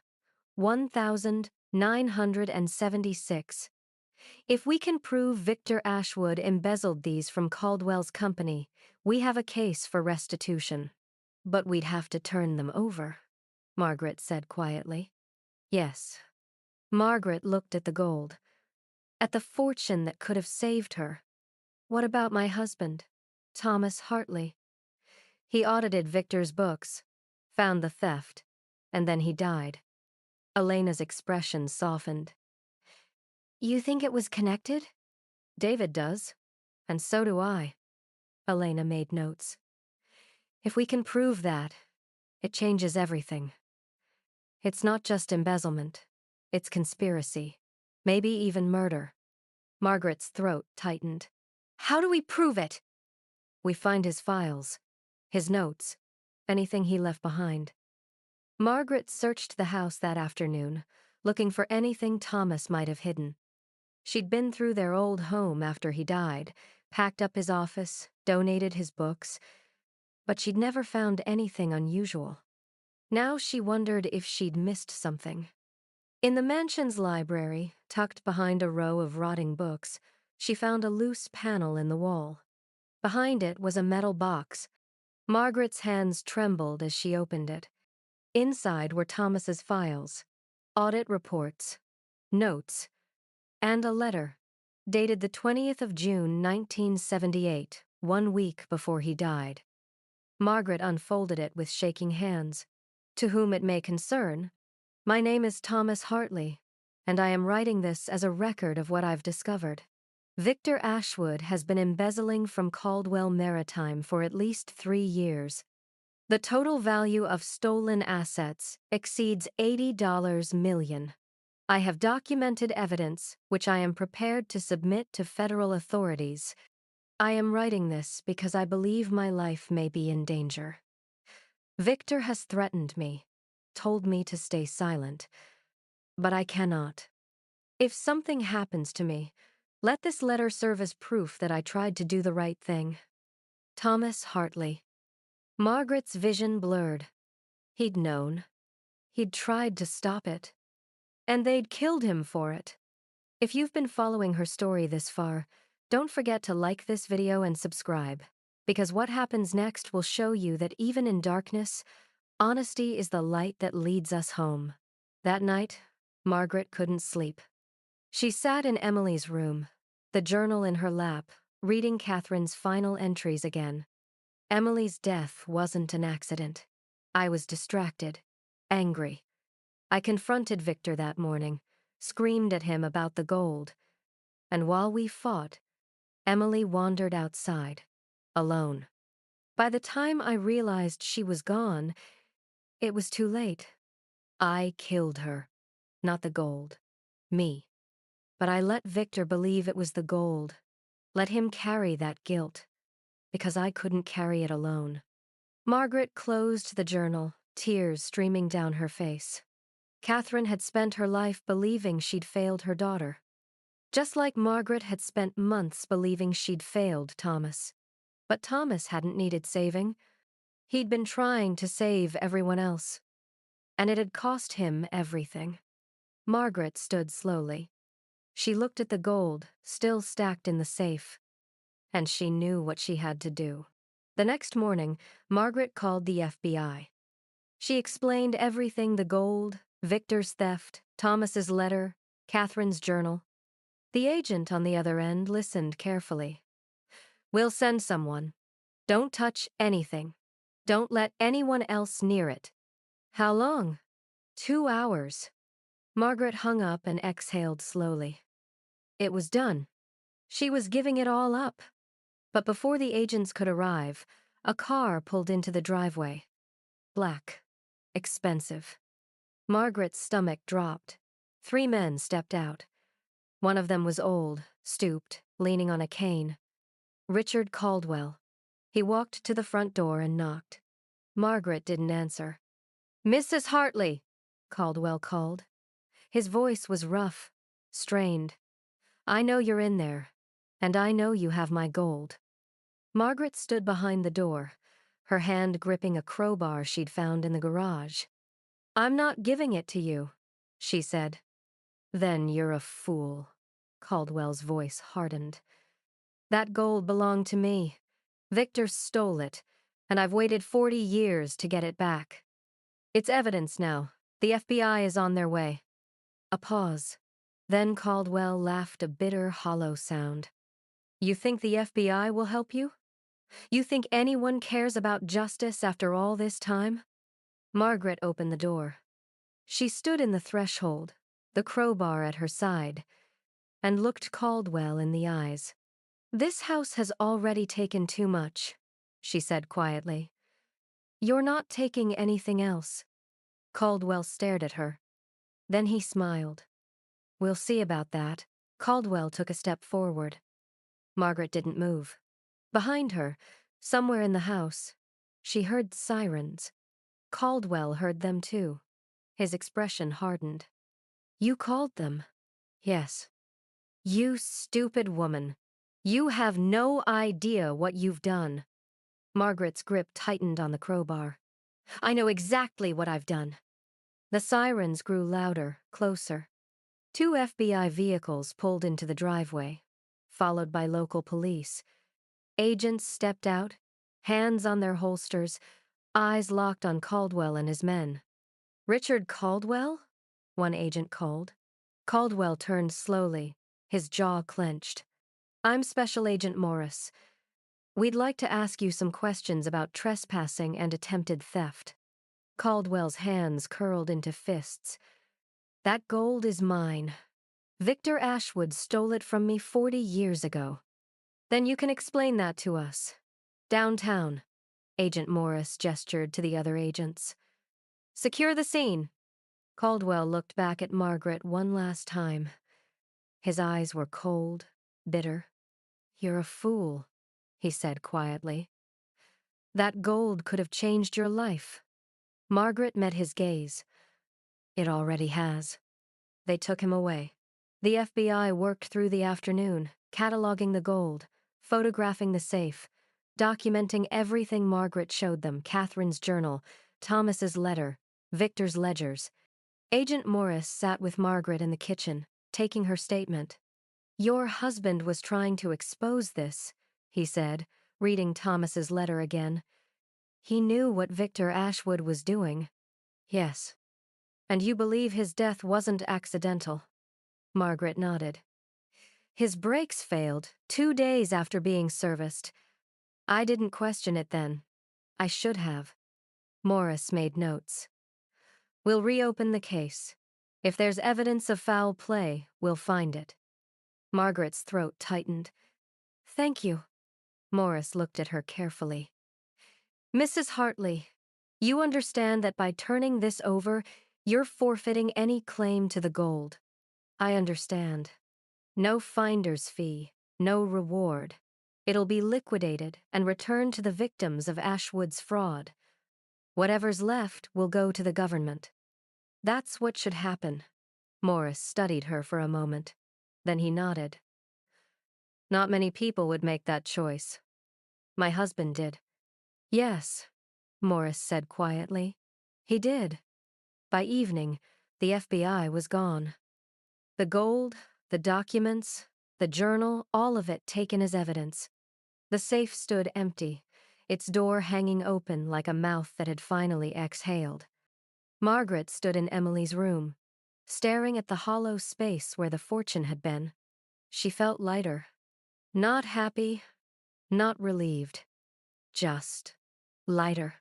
A: 1,976. If we can prove Victor Ashwood embezzled these from Caldwell's company, we have a case for restitution. But we'd have to turn them over, Margaret said quietly. Yes. Margaret looked at the gold, at the fortune that could have saved her. What about my husband, Thomas Hartley? He audited Victor's books, found the theft, and then he died. Elena's expression softened. You think it was connected? David does, and so do I. Elena made notes. If we can prove that, it changes everything. It's not just embezzlement, it's conspiracy, maybe even murder. Margaret's throat tightened. How do we prove it? We find his files, his notes, anything he left behind. Margaret searched the house that afternoon, looking for anything Thomas might have hidden. She'd been through their old home after he died, packed up his office, donated his books, but she'd never found anything unusual. Now she wondered if she'd missed something. In the mansion's library, tucked behind a row of rotting books, she found a loose panel in the wall. Behind it was a metal box. Margaret's hands trembled as she opened it. Inside were Thomas's files, audit reports, notes, and a letter, dated the 20th of June, 1978, 1 week before he died. Margaret unfolded it with shaking hands. To whom it may concern, my name is Thomas Hartley, and I am writing this as a record of what I've discovered. Victor Ashwood has been embezzling from Caldwell Maritime for at least 3 years. The total value of stolen assets exceeds $80 million. I have documented evidence, which I am prepared to submit to federal authorities. I am writing this because I believe my life may be in danger. Victor has threatened me, told me to stay silent, but I cannot. If something happens to me, let this letter serve as proof that I tried to do the right thing. Thomas Hartley. Margaret's vision blurred. He'd known. He'd tried to stop it. And they'd killed him for it. If you've been following her story this far, don't forget to like this video and subscribe, because what happens next will show you that even in darkness, honesty is the light that leads us home. That night, Margaret couldn't sleep. She sat in Emily's room, the journal in her lap, reading Catherine's final entries again. Emily's death wasn't an accident. I was distracted, angry. I confronted Victor that morning, screamed at him about the gold, and while we fought, Emily wandered outside, alone. By the time I realized she was gone, it was too late. I killed her, not the gold. Me. But I let Victor believe it was the gold. Let him carry that guilt, because I couldn't carry it alone. Margaret closed the journal, tears streaming down her face. Catherine had spent her life believing she'd failed her daughter, just like Margaret had spent months believing she'd failed Thomas. But Thomas hadn't needed saving. He'd been trying to save everyone else, and it had cost him everything. Margaret stood slowly. She looked at the gold, still stacked in the safe, and she knew what she had to do. The next morning, Margaret called the FBI. She explained everything: the gold, Victor's theft, Thomas's letter, Catherine's journal. The agent on the other end listened carefully. We'll send someone. Don't touch anything. Don't let anyone else near it. How long? 2 hours. Margaret hung up and exhaled slowly. It was done. She was giving it all up. But before the agents could arrive, a car pulled into the driveway. Black. Expensive. Margaret's stomach dropped. 3 men stepped out. One of them was old, stooped, leaning on a cane. Richard Caldwell. He walked to the front door and knocked. Margaret didn't answer. Mrs. Hartley, Caldwell called. His voice was rough, strained. I know you're in there, and I know you have my gold. Margaret stood behind the door, her hand gripping a crowbar she'd found in the garage. I'm not giving it to you, she said. Then you're a fool. Caldwell's voice hardened. That gold belonged to me. Victor stole it, and I've waited 40 years to get it back. It's evidence now. The FBI is on their way. A pause. Then Caldwell laughed a bitter, hollow sound. You think the FBI will help you? You think anyone cares about justice after all this time? Margaret opened the door. She stood in the threshold, the crowbar at her side, and looked Caldwell in the eyes. This house has already taken too much, she said quietly. You're not taking anything else. Caldwell stared at her. Then he smiled. We'll see about that. Caldwell took a step forward. Margaret didn't move. Behind her, somewhere in the house, she heard sirens. Caldwell heard them too. His expression hardened. You called them? Yes. You stupid woman. You have no idea what you've done. Margaret's grip tightened on the crowbar. I know exactly what I've done. The sirens grew louder, closer. 2 FBI vehicles pulled into the driveway, followed by local police. Agents stepped out, hands on their holsters, eyes locked on Caldwell and his men. Richard Caldwell? One agent called. Caldwell turned slowly, his jaw clenched. I'm Special Agent Morris. We'd like to ask you some questions about trespassing and attempted theft. Caldwell's hands curled into fists. That gold is mine. Victor Ashwood stole it from me 40 years ago. Then you can explain that to us. Downtown. Agent Morris gestured to the other agents. Secure the scene. Caldwell looked back at Margaret one last time. His eyes were cold, bitter. You're a fool, he said quietly. That gold could have changed your life. Margaret met his gaze. It already has. They took him away. The FBI worked through the afternoon, cataloging the gold, photographing the safe, documenting everything Margaret showed them, Catherine's journal, Thomas's letter, Victor's ledgers. Agent Morris sat with Margaret in the kitchen, taking her statement. Your husband was trying to expose this, he said, reading Thomas's letter again. He knew what Victor Ashwood was doing. Yes. And you believe his death wasn't accidental? Margaret nodded. His brakes failed 2 days after being serviced. I didn't question it then. I should have. Morris made notes. We'll reopen the case. If there's evidence of foul play, we'll find it. Margaret's throat tightened. Thank you. Morris looked at her carefully. Mrs. Hartley, you understand that by turning this over, you're forfeiting any claim to the gold. I understand. No finder's fee, no reward. It'll be liquidated and returned to the victims of Ashwood's fraud. Whatever's left will go to the government. That's what should happen. Morris studied her for a moment. Then he nodded. Not many people would make that choice. My husband did. Yes, Morris said quietly. He did. By evening, the FBI was gone. The gold, the documents, the journal, all of it taken as evidence. The safe stood empty, its door hanging open like a mouth that had finally exhaled. Margaret stood in Emily's room, staring at the hollow space where the fortune had been. She felt lighter. Not happy, not relieved. Just lighter.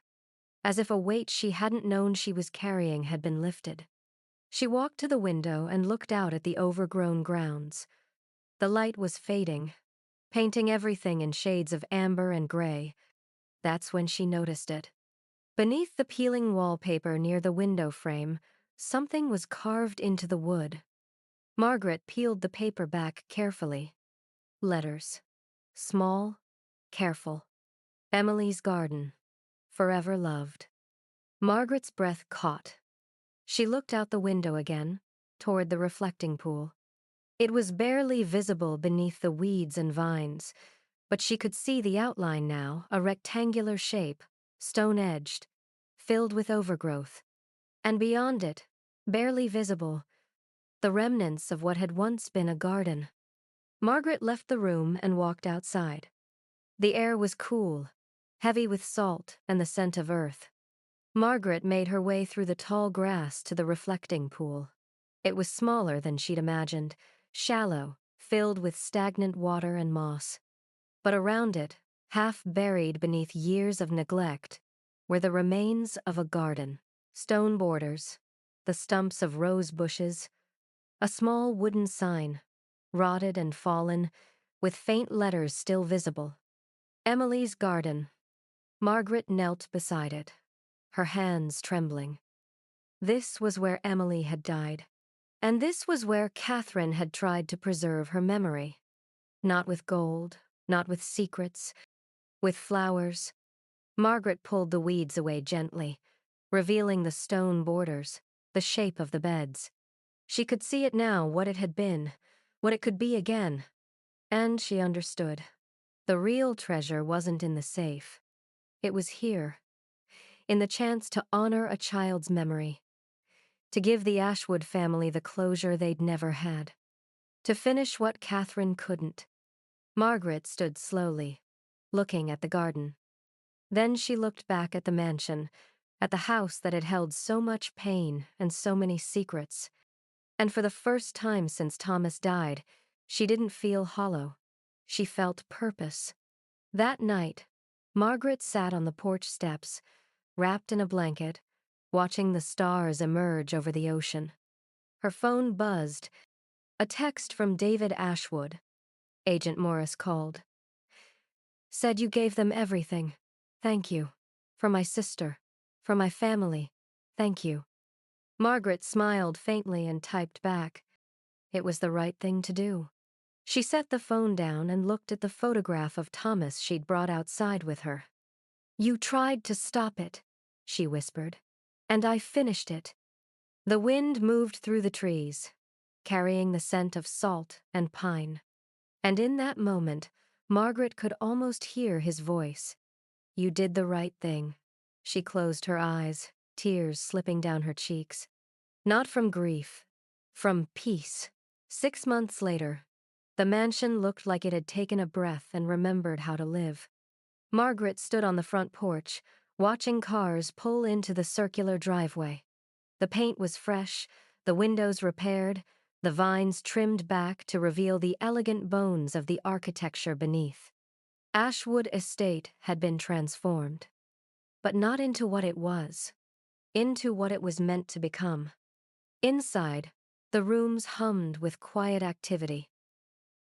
A: As if a weight she hadn't known she was carrying had been lifted. She walked to the window and looked out at the overgrown grounds. The light was fading, painting everything in shades of amber and gray. That's when she noticed it. Beneath the peeling wallpaper near the window frame, something was carved into the wood. Margaret peeled the paper back carefully. Letters. Small, careful. Emily's garden. Forever loved. Margaret's breath caught. She looked out the window again, toward the reflecting pool. It was barely visible beneath the weeds and vines, but she could see the outline now, a rectangular shape, stone-edged, filled with overgrowth. And beyond it, barely visible, the remnants of what had once been a garden. Margaret left the room and walked outside. The air was cool, heavy with salt and the scent of earth. Margaret made her way through the tall grass to the reflecting pool. It was smaller than she'd imagined, shallow, filled with stagnant water and moss. But around it, half buried beneath years of neglect, were the remains of a garden. Stone borders, the stumps of rose bushes, a small wooden sign, rotted and fallen, with faint letters still visible. Emily's garden. Margaret knelt beside it, her hands trembling. This was where Emily had died. And this was where Catherine had tried to preserve her memory. Not with gold, not with secrets, with flowers. Margaret pulled the weeds away gently, revealing the stone borders, the shape of the beds. She could see it now, what it had been, what it could be again. And she understood. The real treasure wasn't in the safe. It was here, in the chance to honor a child's memory, to give the Ashwood family the closure they'd never had, to finish what Catherine couldn't. Margaret stood slowly, looking at the garden. Then she looked back at the mansion, at the house that had held so much pain and so many secrets. And for the first time since Thomas died, she didn't feel hollow. She felt purpose. That night, Margaret sat on the porch steps, wrapped in a blanket, watching the stars emerge over the ocean. Her phone buzzed. A text from David Ashwood. Agent Morris called. Said you gave them everything. Thank you. For my sister. For my family. Thank you. Margaret smiled faintly and typed back. It was the right thing to do. She set the phone down and looked at the photograph of Thomas she'd brought outside with her. You tried to stop it, she whispered, and I finished it. The wind moved through the trees, carrying the scent of salt and pine. And in that moment, Margaret could almost hear his voice. You did the right thing. She closed her eyes, tears slipping down her cheeks. Not from grief, from peace. 6 months later, the mansion looked like it had taken a breath and remembered how to live. Margaret stood on the front porch, watching cars pull into the circular driveway. The paint was fresh, the windows repaired, the vines trimmed back to reveal the elegant bones of the architecture beneath. Ashwood Estate had been transformed, but not into what it was, into what it was meant to become. Inside, the rooms hummed with quiet activity.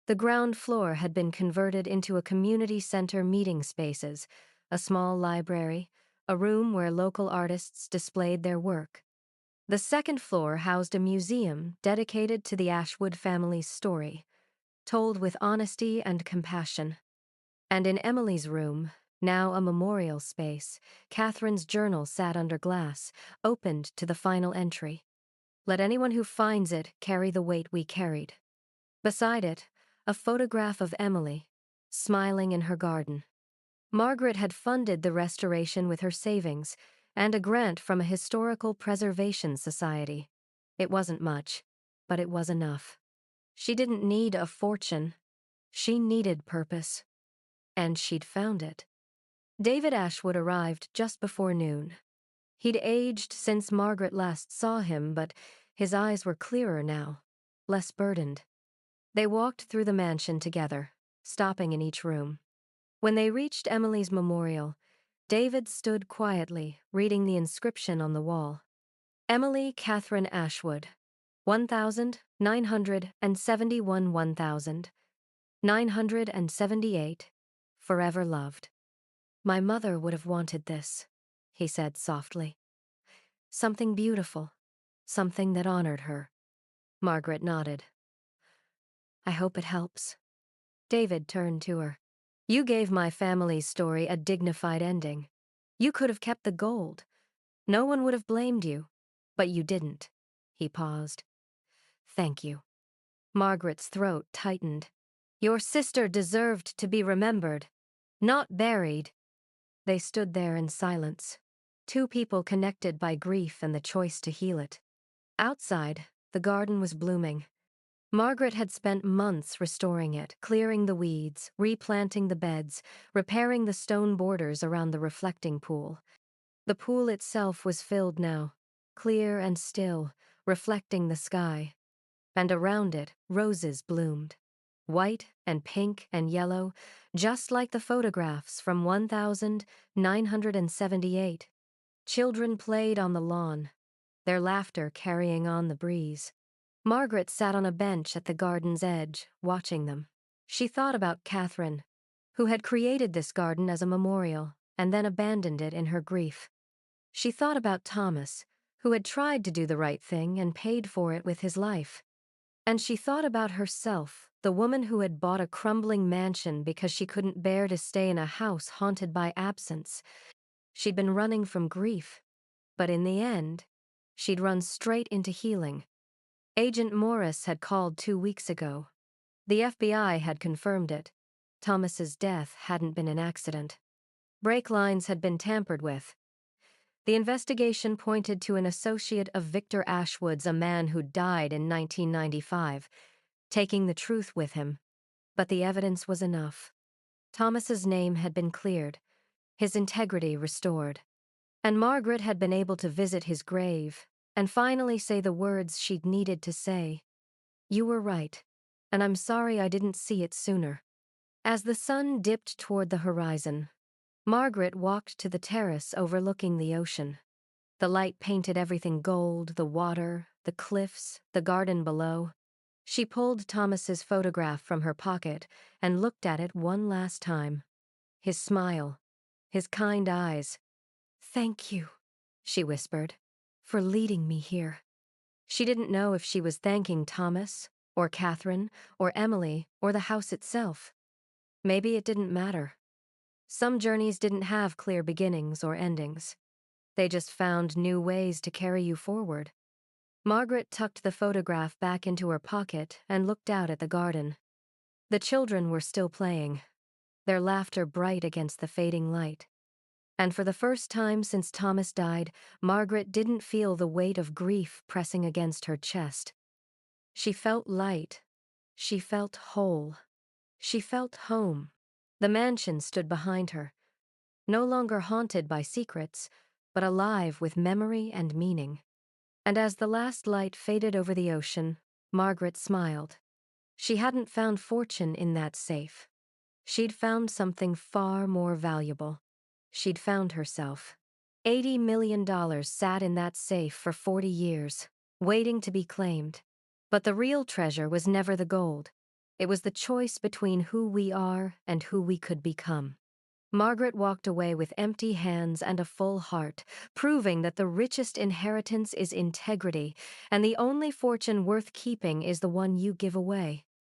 A: The ground floor had been converted into a community center meeting spaces, a small library, a room where local artists displayed their work. The second floor housed a museum dedicated to the Ashwood family's story, told with honesty and compassion. And in Emily's room, now a memorial space, Catherine's journal sat under glass, opened to the final entry. Let anyone who finds it carry the weight we carried. Beside it, a photograph of Emily, smiling in her garden. Margaret had funded the restoration with her savings and a grant from a historical preservation society. It wasn't much, but it was enough. She didn't need a fortune. She needed purpose. And she'd found it. David Ashwood arrived just before noon. He'd aged since Margaret last saw him, but his eyes were clearer now, less burdened. They walked through the mansion together, stopping in each room. When they reached Emily's memorial, David stood quietly, reading the inscription on the wall. Emily Catherine Ashwood, 1,971 1,978, forever loved. My mother would have wanted this, he said softly. Something beautiful, something that honored her. Margaret nodded. I hope it helps. David turned to her. You gave my family's story a dignified ending. You could have kept the gold. No one would have blamed you. But you didn't. He paused. Thank you. Margaret's throat tightened. Your sister deserved to be remembered, not buried. They stood there in silence, two people connected by grief and the choice to heal it. Outside, the garden was blooming. Margaret had spent months restoring it, clearing the weeds, replanting the beds, repairing the stone borders around the reflecting pool. The pool itself was filled now, clear and still, reflecting the sky. And around it, roses bloomed. White and pink and yellow, just like the photographs from 1978. Children played on the lawn, their laughter carrying on the breeze. Margaret sat on a bench at the garden's edge, watching them. She thought about Catherine, who had created this garden as a memorial and then abandoned it in her grief. She thought about Thomas, who had tried to do the right thing and paid for it with his life. And she thought about herself, the woman who had bought a crumbling mansion because she couldn't bear to stay in a house haunted by absence. She'd been running from grief, but in the end, she'd run straight into healing. Agent Morris had called 2 weeks ago. The FBI had confirmed it. Thomas's death hadn't been an accident. Brake lines had been tampered with. The investigation pointed to an associate of Victor Ashwood's, a man who died in 1995, taking the truth with him. But the evidence was enough. Thomas's name had been cleared, his integrity restored. And Margaret had been able to visit his grave and finally say the words she'd needed to say. "You were right, and I'm sorry I didn't see it sooner." As the sun dipped toward the horizon, Margaret walked to the terrace overlooking the ocean. The light painted everything gold, the water, the cliffs, the garden below. She pulled Thomas's photograph from her pocket and looked at it one last time. His smile, his kind eyes. "Thank you," she whispered, "for leading me here." She didn't know if she was thanking Thomas, or Catherine, or Emily, or the house itself. Maybe it didn't matter. Some journeys didn't have clear beginnings or endings. They just found new ways to carry you forward. Margaret tucked the photograph back into her pocket and looked out at the garden. The children were still playing, their laughter bright against the fading light. And for the first time since Thomas died, Margaret didn't feel the weight of grief pressing against her chest. She felt light. She felt whole. She felt home. The mansion stood behind her, no longer haunted by secrets, but alive with memory and meaning. And as the last light faded over the ocean, Margaret smiled. She hadn't found fortune in that safe. She'd found something far more valuable. She'd found herself. $80 million sat in that safe for 40 years, waiting to be claimed. But the real treasure was never the gold. It was the choice between who we are and who we could become. Margaret walked away with empty hands and a full heart, proving that the richest inheritance is integrity, and the only fortune worth keeping is the one you give away.